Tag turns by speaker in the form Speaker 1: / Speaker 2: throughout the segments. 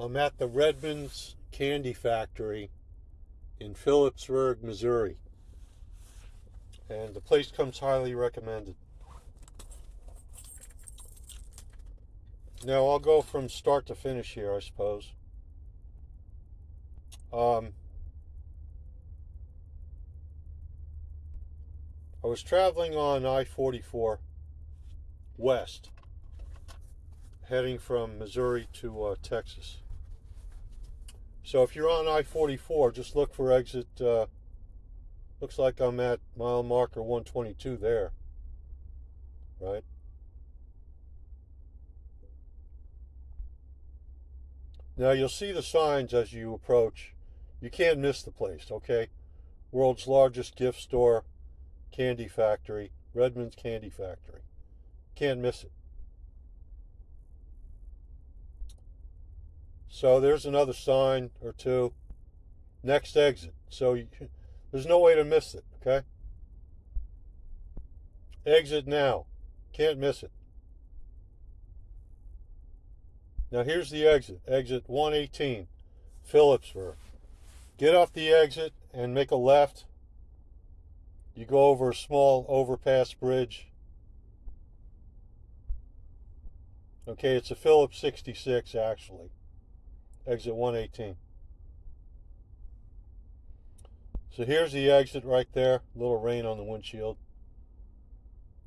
Speaker 1: I'm at the Redmon'S candy factory in Phillipsburg, Missouri. And the place comes highly recommended. Now I'll go from start to finish here, I suppose. I was traveling on I-44 west, heading from Missouri to Texas. So if you're on I-44, just look for exit, looks like I'm at mile marker 122 there, right? Now you'll see the signs as you approach. You can't miss the place, okay? World's largest gift store, candy factory, Redmon'S Candy Factory. Can't miss it. So there's another sign or two. Next exit. So there's no way to miss it, okay? Exit now. Can't miss it. Now here's the exit. Exit 118, Phillipsburg. Get off the exit and make a left. You go over a small overpass bridge. Okay, it's a Phillips 66 actually. Exit 118. So here's the exit right there. A little rain on the windshield.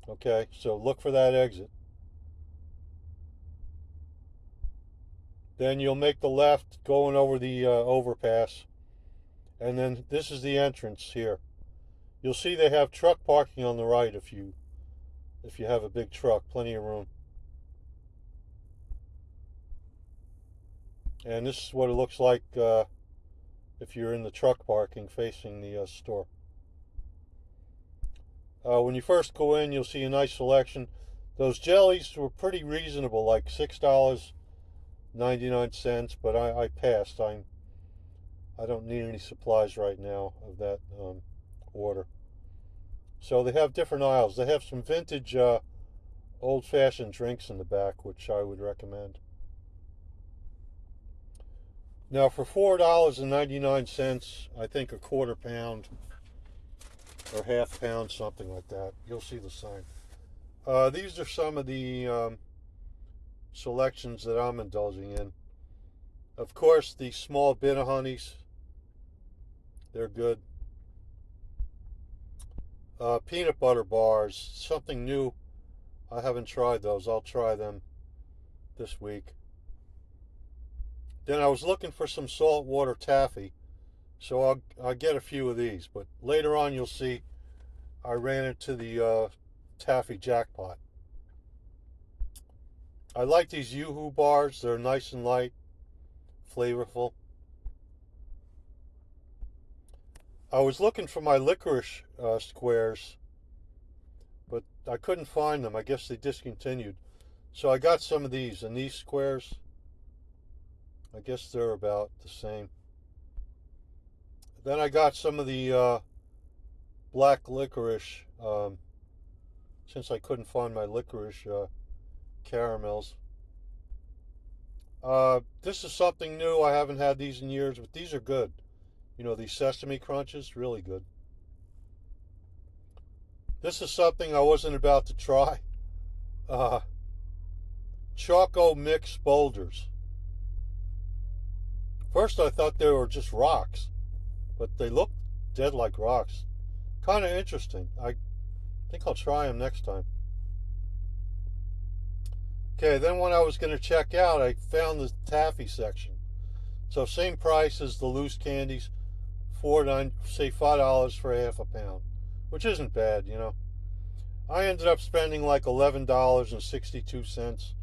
Speaker 1: Okay, so look for that exit. Then you'll make the left going over the overpass. And then this is the entrance here. You'll see they have truck parking on the right if you have a big truck, plenty of room. And this is what it looks like if you're in the truck parking facing the store. When you first go in, you'll see a nice selection. Those jellies were pretty reasonable, like $6.99, but I passed. I don't need any supplies right now of that order. So they have different aisles. They have some vintage old-fashioned drinks in the back, which I would recommend. Now for $4.99, I think a quarter pound or half pound, something like that. You'll see the sign. These are some of the selections that I'm indulging in. Of course, the small Honeys, they're good. Peanut butter bars, something new. I haven't tried those. I'll try them this week. Then I was looking for some saltwater taffy, so I'll get a few of these. But later on, you'll see I ran into the taffy jackpot. I like these Yoo-hoo bars. They're nice and light, flavorful. I was looking for my licorice squares, but I couldn't find them. I guess they discontinued. So I got some of these, and these squares, I guess they're about the same. Then I got some of the black licorice, since I couldn't find my licorice caramels. This is something new. I haven't had these in years, but these are good. You know, these Sesame Crunches, really good. This is something I wasn't about to try. Choco Mix Boulders. First I thought they were just rocks, but they look dead like rocks. Kind of interesting. I think I'll try them next time. Okay, then when I was going to check out, I found the taffy section. So same price as the loose candies, say $5 for half a pound, which isn't bad, you know. I ended up spending like $11.62,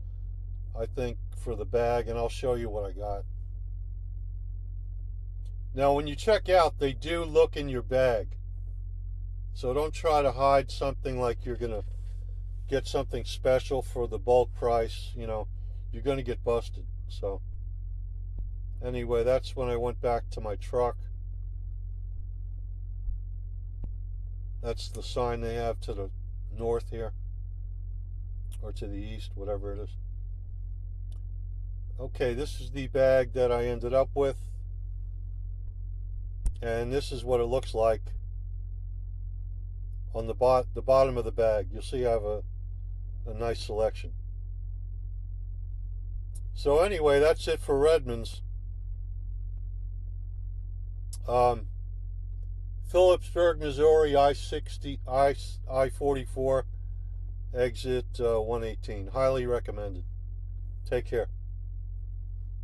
Speaker 1: I think, for the bag, and I'll show you what I got. Now, when you check out, they do look in your bag. So don't try to hide something like you're going to get something special for the bulk price. You know, you're going to get busted. So anyway, that's when I went back to my truck. That's the sign they have to the north here, or to the east, whatever it is. Okay, this is the bag that I ended up with, and this is what it looks like on the bottom of the bag. You'll see I have a nice selection. So anyway, that's it for Redmon'S. Phillipsburg, Missouri, I-44, exit 118. Highly recommended. Take care.